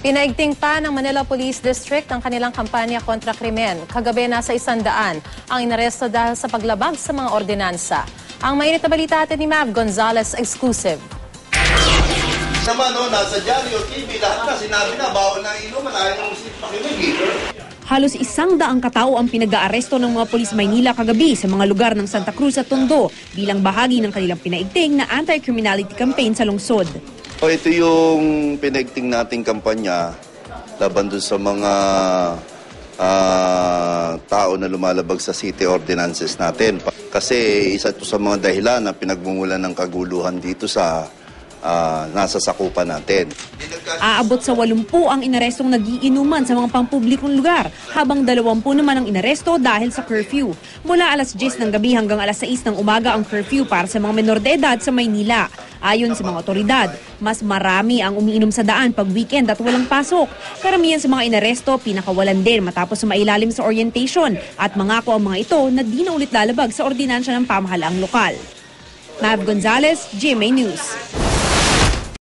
Pinaigting pa ng Manila Police District ang kanilang kampanya kontra krimen. Kagabi nasa 100 ang inaresto dahil sa paglabag sa mga ordinansa. Ang mainit na balita atin ni Mav Gonzalez, exclusive. Naman nasa dyaryo, TV, lahat na sinabi na bawal na inuman, ayaw ng pakinig. Halos 100 katao ang pinag-aaresto ng mga pulis Maynila kagabi sa mga lugar ng Santa Cruz at Tondo bilang bahagi ng kanilang pinaigting na anti-criminality campaign sa lungsod. Ito yung pinaigting nating kampanya laban dun sa mga tao na lumalabag sa city ordinances natin. Kasi isa ito sa mga dahilan na pinagmumulan ng kaguluhan dito sa nasa sakupan natin. Aabot sa 80 ang inarestong nagiinuman sa mga pampublikong lugar, habang 20 naman ang inaresto dahil sa curfew. Mula alas 10 ng gabi hanggang alas 6 ng umaga ang curfew para sa mga menor de edad sa Maynila. Ayon sa mga otoridad, mas marami ang umiinom sa daan pag weekend at walang pasok. Karamihan sa mga inaresto, pinakawalan din matapos mailalim sa orientation at mangako ang mga ito na di na ulit lalabag sa ordinansya ng pamahalaang lokal. Mav Gonzalez, GMA News.